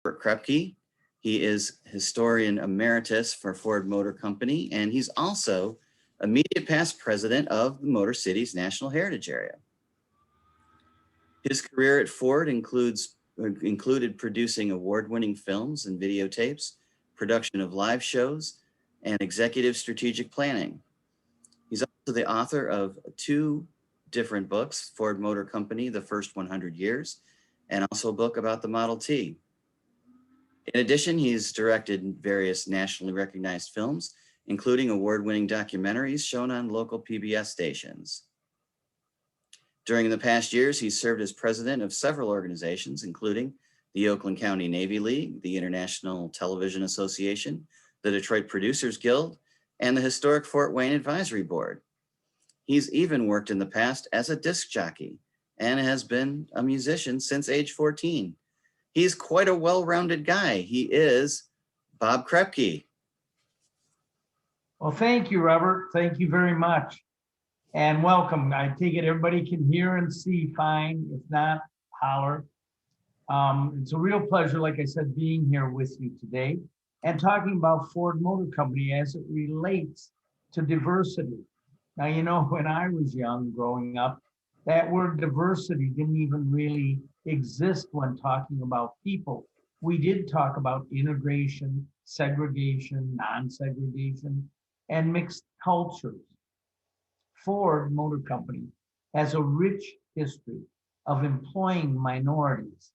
Bob Krepke. He is historian emeritus for Ford Motor Company, and he's also immediate past president of the MotorCities National Heritage Area. His career at Ford included producing award-winning films and videotapes, production of live shows, and executive strategic planning. He's also the author of two different books, Ford Motor Company, The First 100 Years, and also a book about the Model T. In addition, he's directed various nationally recognized films, including award-winning documentaries shown on local PBS stations. During the past years, he's served as president of several organizations, including the Oakland County Navy League, the International Television Association, the Detroit Producers Guild, and the Historic Fort Wayne Advisory Board. He's even worked in the past as a disc jockey and has been a musician since age 14. He's quite a well-rounded guy. He is Bob Krepke. Well, thank you, Robert. Thank you very much. And welcome. I take it everybody can hear and see fine. If not, holler. It's a real pleasure, like I said, being here with you today and talking about Ford Motor Company as it relates to diversity. Now, you know, when I was young growing up, that word diversity didn't even really exist when talking about people. We did talk about integration, segregation, non-segregation, and mixed cultures. Ford Motor Company has a rich history of employing minorities.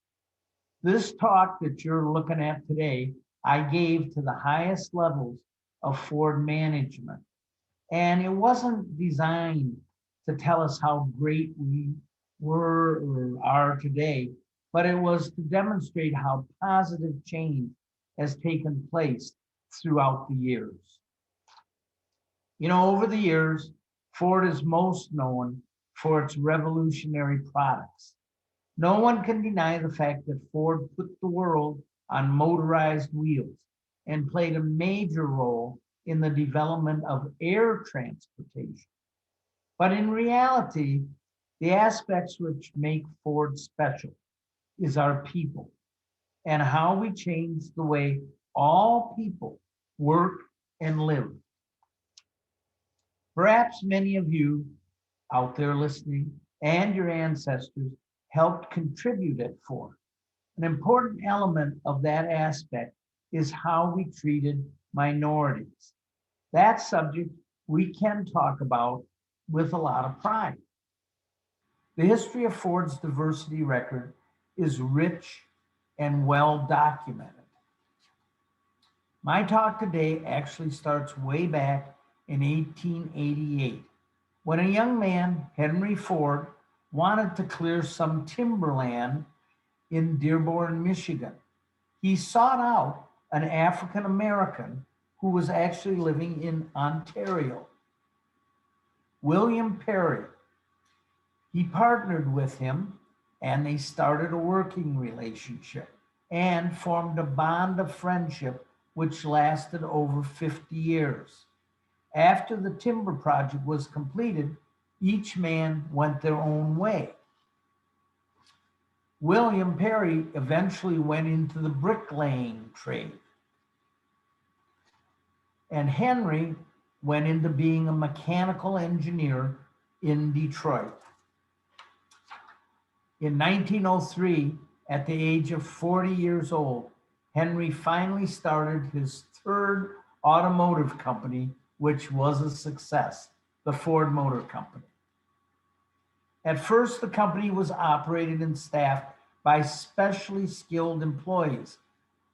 This talk that you're looking at today, I gave to the highest levels of Ford management. And it wasn't designed to tell us how great we were or are today, but it was to demonstrate how positive change has taken place throughout the years. You know, over the years, Ford is most known for its revolutionary products. No one can deny the fact that Ford put the world on motorized wheels and played a major role in the development of air transportation. But in reality, the aspects which make Ford special is our people and how we change the way all people work and live. Perhaps many of you out there listening and your ancestors helped contribute at Ford. An important element of that aspect is how we treated minorities. That subject we can talk about with a lot of pride. The history of Ford's diversity record is rich and well documented. My talk today actually starts way back in 1888, when a young man, Henry Ford, wanted to clear some timberland in Dearborn, Michigan. He sought out an African American who was actually living in Ontario, William Perry. He partnered with him and they started a working relationship and formed a bond of friendship which lasted over 50 years. After the timber project was completed, each man went their own way. William Perry eventually went into the bricklaying trade. And Henry went into being a mechanical engineer in Detroit. In 1903, at the age of 40 years old, Henry finally started his third automotive company, which was a success, the Ford Motor Company. At first, the company was operated and staffed by specially skilled employees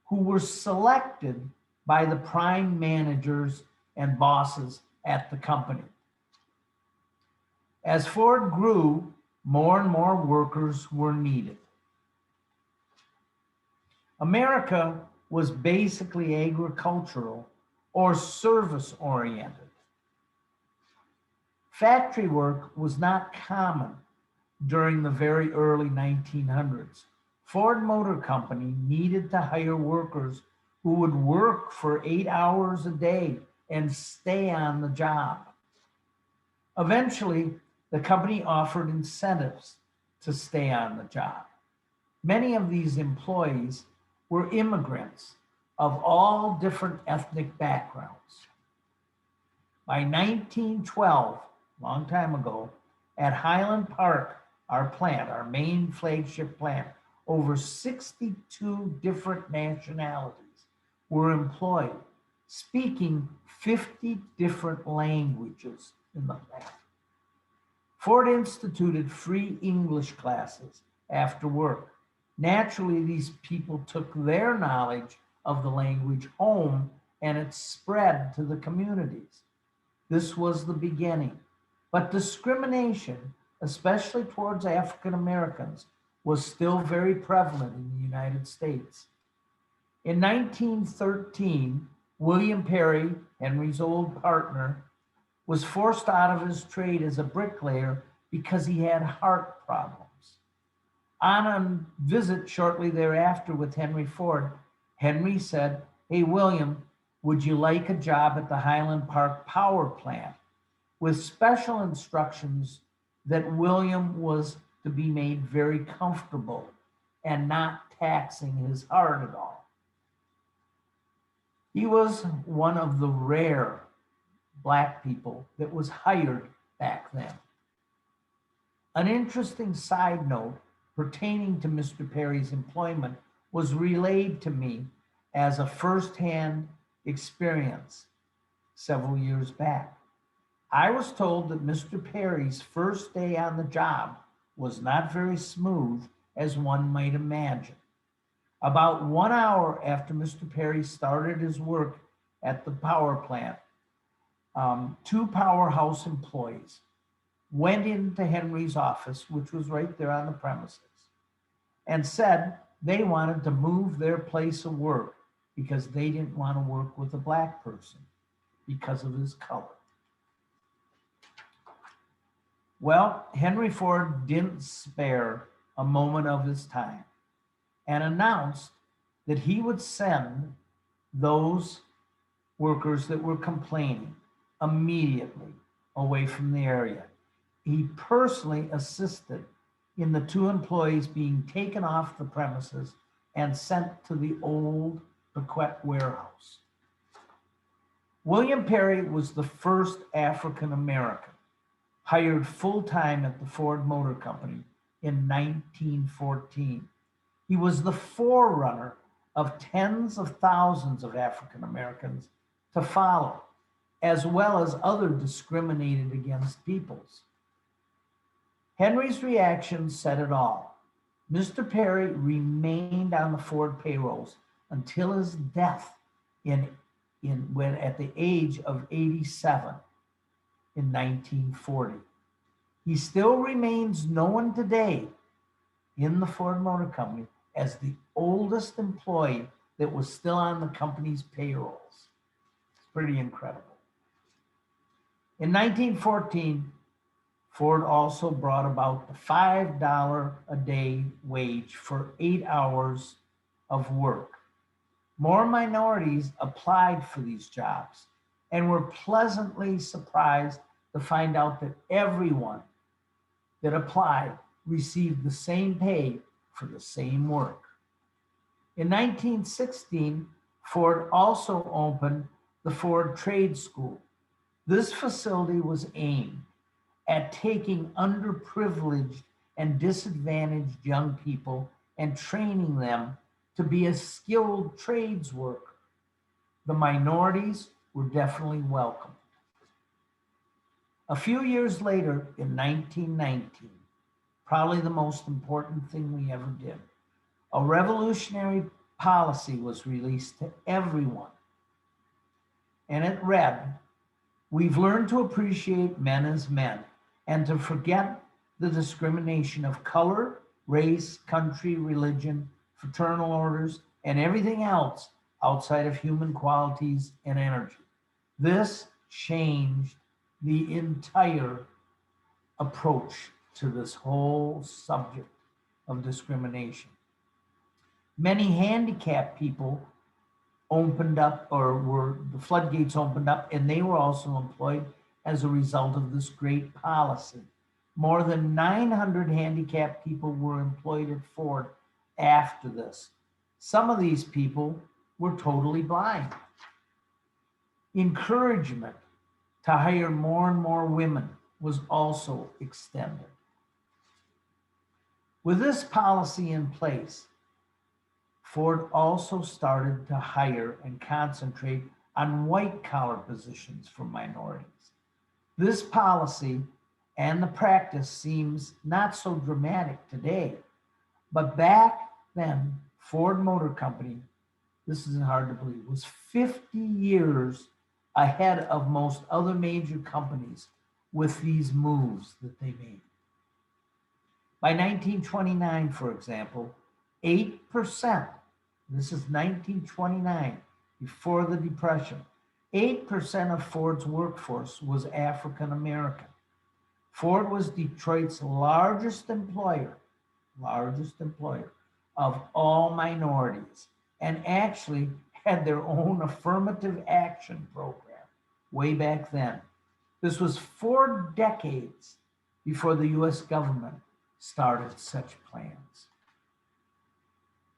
who were selected by the prime managers and bosses at the company. As Ford grew, more and more workers were needed. America was basically agricultural or service-oriented. Factory work was not common during the very early 1900s. Ford Motor Company needed to hire workers who would work for 8 hours a day and stay on the job. Eventually, the company offered incentives to stay on the job. Many of these employees were immigrants of all different ethnic backgrounds. By 1912, a long time ago, at Highland Park, our plant, our main flagship plant, over 62 different nationalities were employed, speaking 50 different languages in the plant. Ford instituted free English classes after work. Naturally, these people took their knowledge of the language home and it spread to the communities. This was the beginning. But discrimination, especially towards African Americans, was still very prevalent in the United States. In 1913, William Perry, Henry's old partner, was forced out of his trade as a bricklayer because he had heart problems. On a visit shortly thereafter with Henry Ford, Henry said, "Hey, William, would you like a job at the Highland Park power plant?" With special instructions that William was to be made very comfortable and not taxing his heart at all. He was one of the rare Black people that was hired back then. An interesting side note pertaining to Mr. Perry's employment was relayed to me as a firsthand experience several years back. I was told that Mr. Perry's first day on the job was not very smooth as one might imagine. About 1 hour after Mr. Perry started his work at the power plant, two powerhouse employees went into Henry's office, which was right there on the premises, and said they wanted to move their place of work because they didn't want to work with a Black person because of his color. Well, Henry Ford didn't spare a moment of his time and announced that he would send those workers that were complaining immediately away from the area. He personally assisted in the two employees being taken off the premises and sent to the old Paquette warehouse. William Perry was the first African American hired full-time at the Ford Motor Company in 1914. He was the forerunner of tens of thousands of African Americans to follow, as well as other discriminated against peoples. Henry's reaction said it all. Mr. Perry remained on the Ford payrolls until his death when at the age of 87 in 1940. He still remains known today in the Ford Motor Company as the oldest employee that was still on the company's payrolls. It's pretty incredible. In 1914, Ford also brought about the $5 a day wage for 8 hours of work. More minorities applied for these jobs and were pleasantly surprised to find out that everyone that applied received the same pay for the same work. In 1916, Ford also opened the Ford Trade School. This facility was aimed at taking underprivileged and disadvantaged young people and training them to be a skilled trades worker. The minorities were definitely welcome. A few years later, in 1919, probably the most important thing we ever did, a revolutionary policy was released to everyone. And it read, "We've learned to appreciate men as men and to forget the discrimination of color, race, country, religion, fraternal orders, and everything else outside of human qualities and energy." This changed the entire approach to this whole subject of discrimination. Many handicapped people opened up, or were the floodgates opened up, and they were also employed as a result of this great policy. More than 900 handicapped people were employed at Ford after this. Some of these people were totally blind. Encouragement to hire more and more women was also extended. With this policy in place, Ford also started to hire and concentrate on white-collar positions for minorities. This policy and the practice seems not so dramatic today, but back then, Ford Motor Company, this is hard to believe, was 50 years ahead of most other major companies with these moves that they made. By 1929, for example, 8%, this is 1929, before the Depression, 8% of Ford's workforce was African American. Ford was Detroit's largest employer of all minorities, and actually had their own affirmative action program way back then. This was 4 decades before the US government started such plans.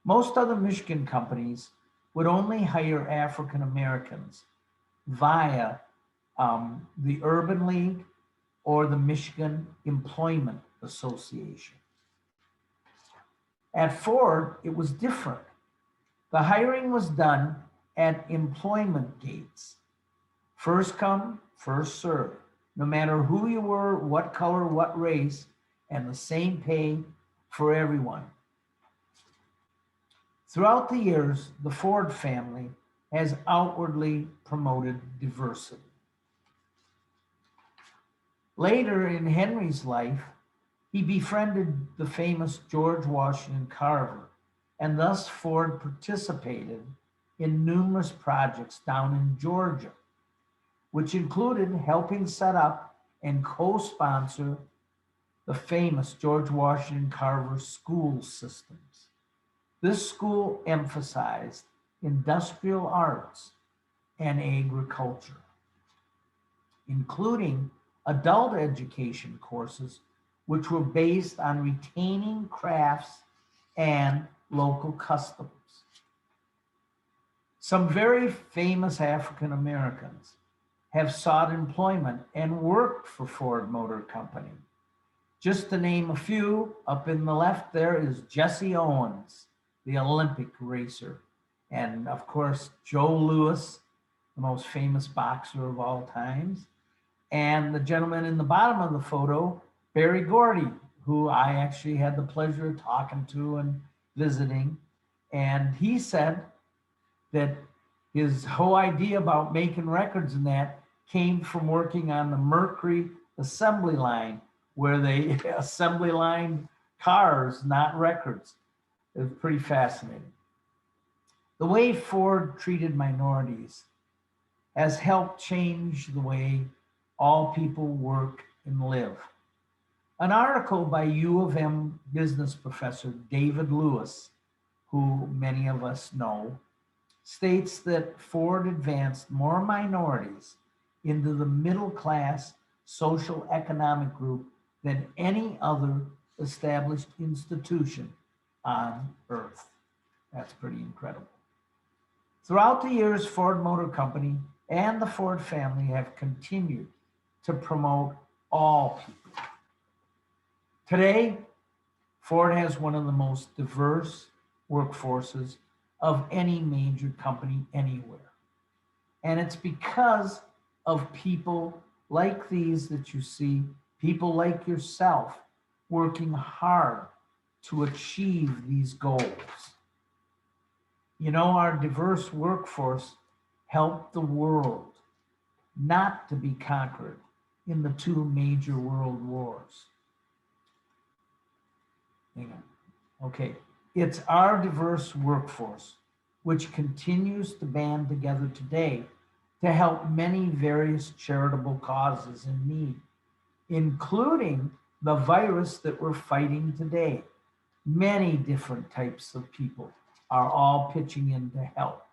Most other Michigan companies would only hire African Americans via the Urban League or the Michigan Employment Association. At Ford, it was different. The hiring was done at employment gates. First come, first served. No matter who you were, what color, what race, and the same pay for everyone. Throughout the years, the Ford family has outwardly promoted diversity. Later in Henry's life, he befriended the famous George Washington Carver, and thus Ford participated in numerous projects down in Georgia, which included helping set up and co-sponsor the famous George Washington Carver school systems. This school emphasized industrial arts and agriculture, including adult education courses, which were based on retaining crafts and local customs. Some very famous African Americans have sought employment and worked for Ford Motor Company. Just to name a few, up in the left there is Jesse Owens, the Olympic racer, and of course, Joe Louis, the most famous boxer of all times, and the gentleman in the bottom of the photo, Barry Gordy, who I actually had the pleasure of talking to and visiting. And he said that his whole idea about making records and that came from working on the Mercury assembly line, where they assembly line cars, not records. It was pretty fascinating. The way Ford treated minorities has helped change the way all people work and live. An article by U of M business professor David Lewis, who many of us know, states that Ford advanced more minorities into the middle class social economic group than any other established institution on earth. That's pretty incredible. Throughout the years, Ford Motor Company and the Ford family have continued to promote all people. Today, Ford has one of the most diverse workforces of any major company anywhere. And it's because of people like these that you see, people like yourself, working hard to achieve these goals. You know, our diverse workforce helped the world not to be conquered in the 2 major world wars. Hang on. Okay, it's our diverse workforce which continues to band together today to help many various charitable causes in need, including the virus that we're fighting today. Many different types of people are all pitching in to help.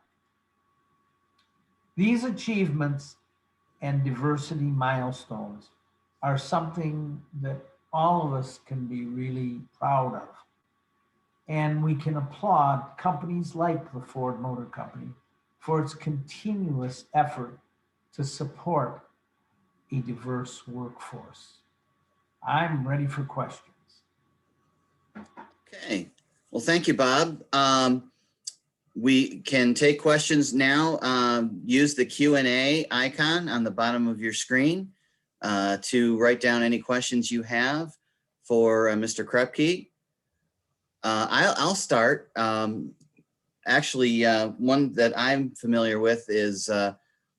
These achievements and diversity milestones are something that all of us can be really proud of. And we can applaud companies like the Ford Motor Company for its continuous effort to support a diverse workforce. I'm ready for questions. Okay. Well, thank you, Bob. We can take questions now. Use the Q&A icon on the bottom of your screen to write down any questions you have for Mr. Krepke. I'll start. Actually, one that I'm familiar with is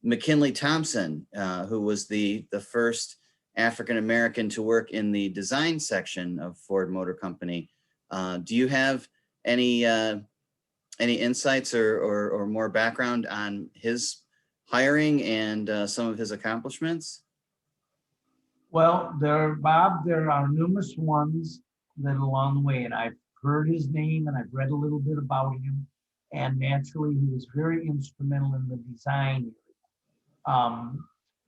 McKinley Thompson, who was the first African-American to work in the design section of Ford Motor Company. Do you have any insights or more background on his hiring and some of his accomplishments? Well, Bob, there are numerous ones that along the way, and I've heard his name and I've read a little bit about him. And naturally, he was very instrumental in the design.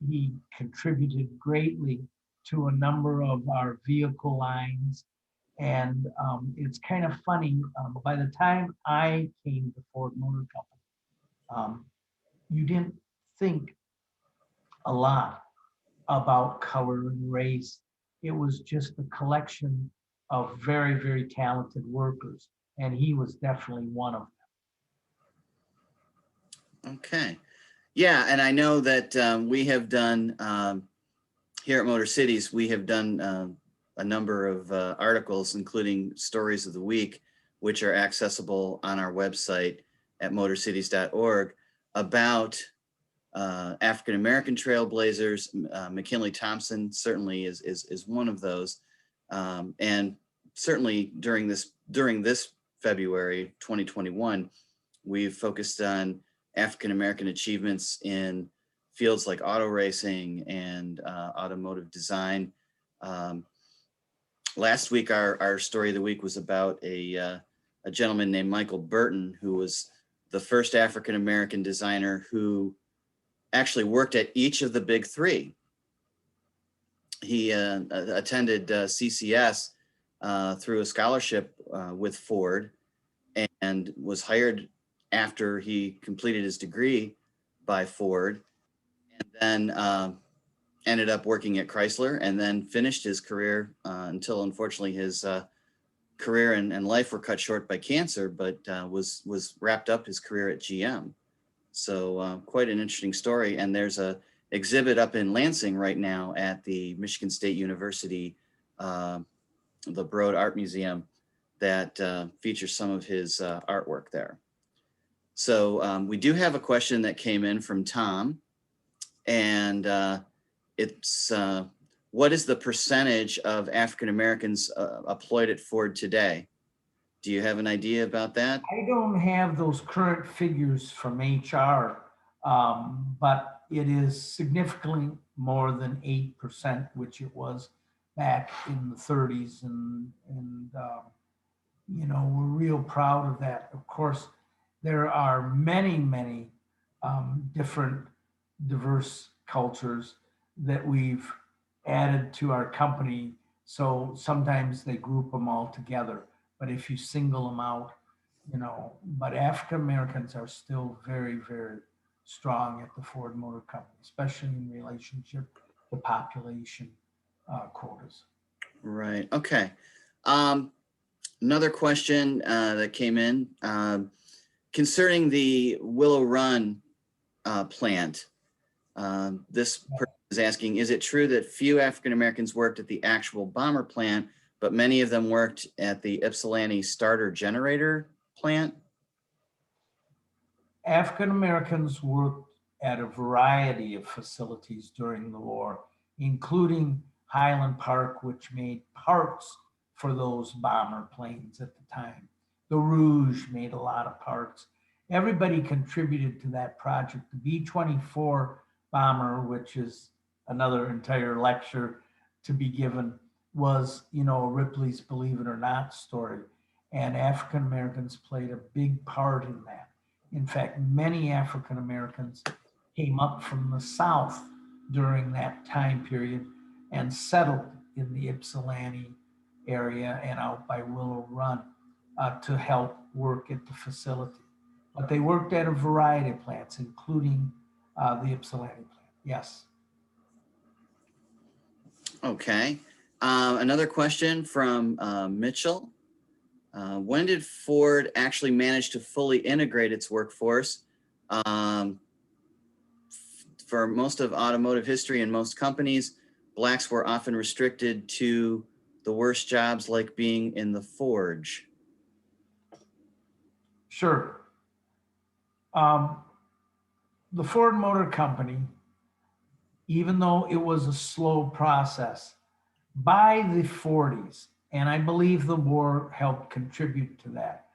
He contributed greatly to a number of our vehicle lines. And it's kind of funny, by the time I came to Ford Motor Company, you didn't think a lot about color and race. It was just a collection of very, very talented workers. And he was definitely one of them. Okay. Yeah, and I know that we have done, here at MotorCities, we have done a number of articles, including Stories of the Week, which are accessible on our website at motorcities.org, about African-American trailblazers. McKinley Thompson certainly is one of those. And certainly during this February 2021, we've focused on African-American achievements in fields like auto racing and automotive design. Last week, our story of the week was about a gentleman named Michael Burton, who was the first African-American designer who actually worked at each of the big three. He attended CCS through a scholarship with Ford and was hired after he completed his degree by Ford, and then ended up working at Chrysler, and then finished his career until unfortunately his career and life were cut short by cancer, but was wrapped up his career at GM. So quite an interesting story. And there's a exhibit up in Lansing right now at the Michigan State University, the Broad Art Museum, that features some of his artwork there. So we do have a question that came in from Tom, and it's what is the percentage of African Americans employed at Ford today? Do you have an idea about that? I don't have those current figures from HR, but it is significantly more than 8%, which it was back in the 30s. And you know, we're real proud of that. Of course, there are many, many different diverse cultures that we've added to our company. So sometimes they group them all together. But if you single them out, you know, but African Americans are still very, very strong at the Ford Motor Company, especially in relationship to population quotas. Right. Okay. Another question that came in concerning the Willow Run plant. This person is asking, is it true that few African Americans worked at the actual bomber plant, but many of them worked at the Ypsilanti starter generator plant? African Americans worked at a variety of facilities during the war, including Highland Park, which made parts for those bomber planes at the time. The Rouge made a lot of parts. Everybody contributed to that project. The B-24 bomber, which is another entire lecture to be given, was, you know, Ripley's Believe It or Not story. And African Americans played a big part in that. In fact, many African Americans came up from the South during that time period and settled in the Ypsilanti area and out by Willow Run. to help work at the facility. But they worked at a variety of plants, including the Ypsilanti plant. Yes. Okay. Another question from Mitchell. When did Ford actually manage to fully integrate its workforce? For most of automotive history and most companies, blacks were often restricted to the worst jobs like being in the forge. Sure. The Ford Motor Company, even though it was a slow process, by the 40s, and I believe the war helped contribute to that,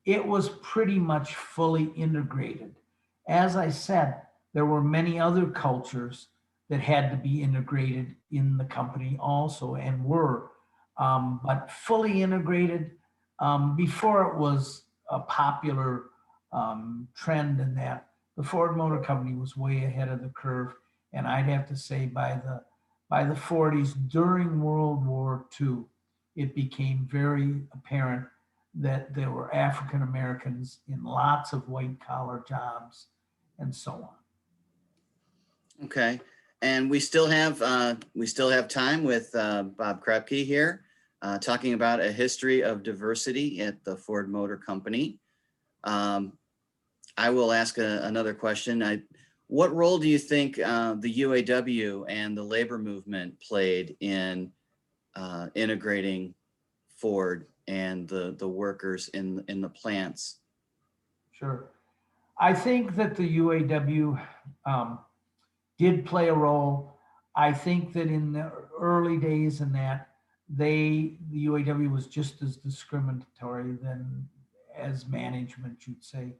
it was pretty much fully integrated. As I said, there were many other cultures that had to be integrated in the company also and were, but fully integrated before it was a popular trend in that. The Ford Motor Company was way ahead of the curve. And I'd have to say by the 40s, during World War II, it became very apparent that there were African Americans in lots of white collar jobs and so on. Okay, and we still have time with Bob Krepke here, talking about a history of diversity at the Ford Motor Company. I will ask another question. What role do you think the UAW and the labor movement played in integrating Ford and the workers in the plants? Sure. I think that the UAW did play a role. I think that in the early days in that, the UAW was just as discriminatory than as management, you'd say,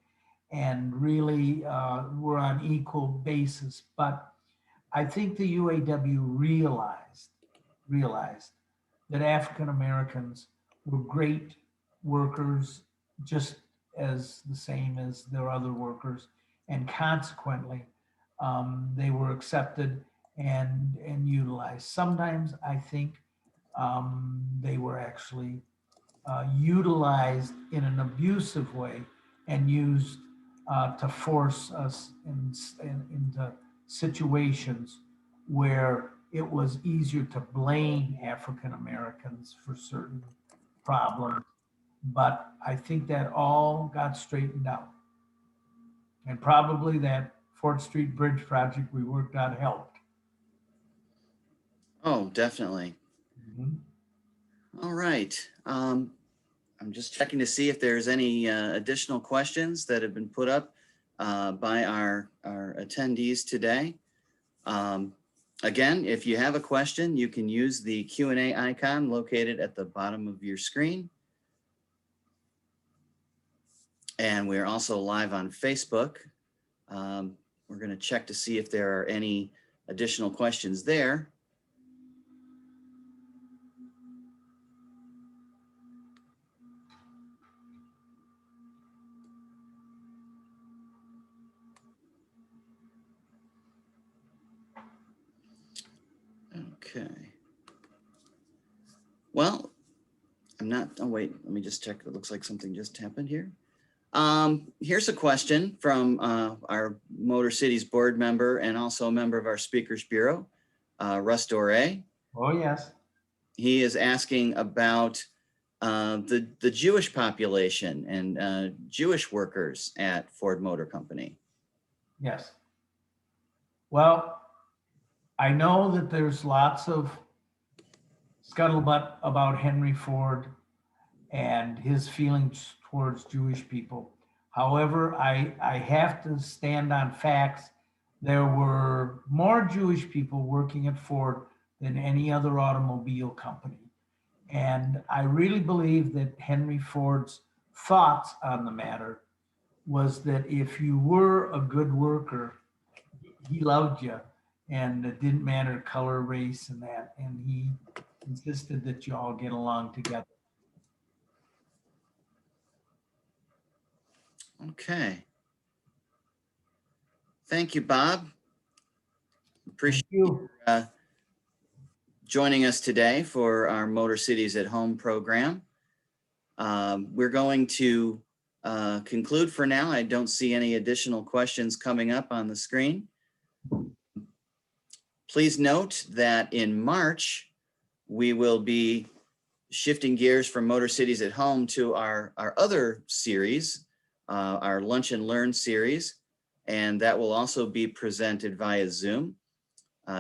and really were on equal basis. But I think the UAW realized that African Americans were great workers, just as the same as their other workers, and consequently, they were accepted and utilized. Sometimes I think they were actually utilized in an abusive way and used to force us into situations where it was easier to blame African Americans for certain problems. But I think that all got straightened out. And probably that 4th Street Bridge project we worked on helped. Oh, definitely. Mhm. All right. I'm just checking to see if there's any additional questions that have been put up by our attendees today. Again, if you have a question, you can use the Q&A icon located at the bottom of your screen. And we're also live on Facebook. We're going to check to see if there are any additional questions there. Okay. Well, I'm not, oh wait, let me just check. It looks like something just happened here. Here's a question from our MotorCities board member and also a member of our Speakers Bureau, Russ Doré. Oh, yes. He is asking about the Jewish population and Jewish workers at Ford Motor Company. Yes. Well, I know that there's lots of scuttlebutt about Henry Ford and his feelings towards Jewish people. However, I have to stand on facts. There were more Jewish people working at Ford than any other automobile company. And I really believe that Henry Ford's thoughts on the matter was that if you were a good worker, he loved you, and it didn't matter color, race, and that. And he insisted that you all get along together. Okay. Thank you, Bob. Appreciate you joining us today for our MotorCities at Home program. We're going to conclude for now. I don't see any additional questions coming up on the screen. Please note that in March, we will be shifting gears from Motor Cities at Home to our other series, our Lunch and Learn series, and that will also be presented via Zoom.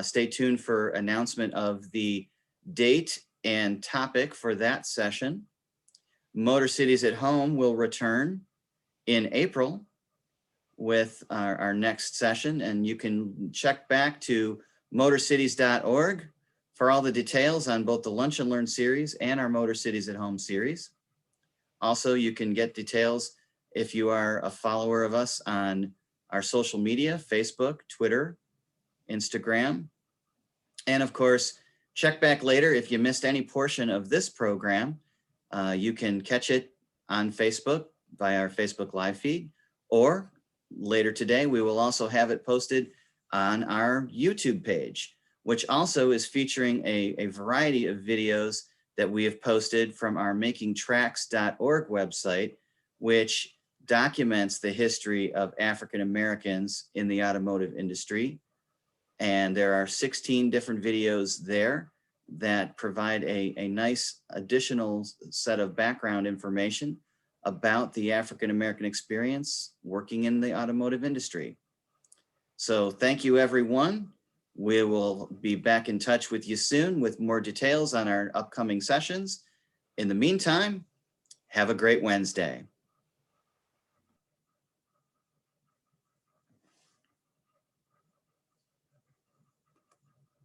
Stay tuned for announcement of the date and topic for that session. Motor Cities at Home will return in April with our next session, and you can check back to motorcities.org for all the details on both the Lunch and Learn series and our Motor Cities at Home series. Also, you can get details if you are a follower of us on our social media, Facebook, Twitter, Instagram. And of course, check back later if you missed any portion of this program. You can catch it on Facebook via our Facebook live feed, or later today, we will also have it posted on our YouTube page, which also is featuring a variety of videos that we have posted from our makingtracks.org website, which documents the history of African Americans in the automotive industry. And there are 16 different videos there that provide a nice additional set of background information about the African American experience working in the automotive industry. So thank you, everyone. We will be back in touch with you soon with more details on our upcoming sessions. In the meantime, have a great Wednesday.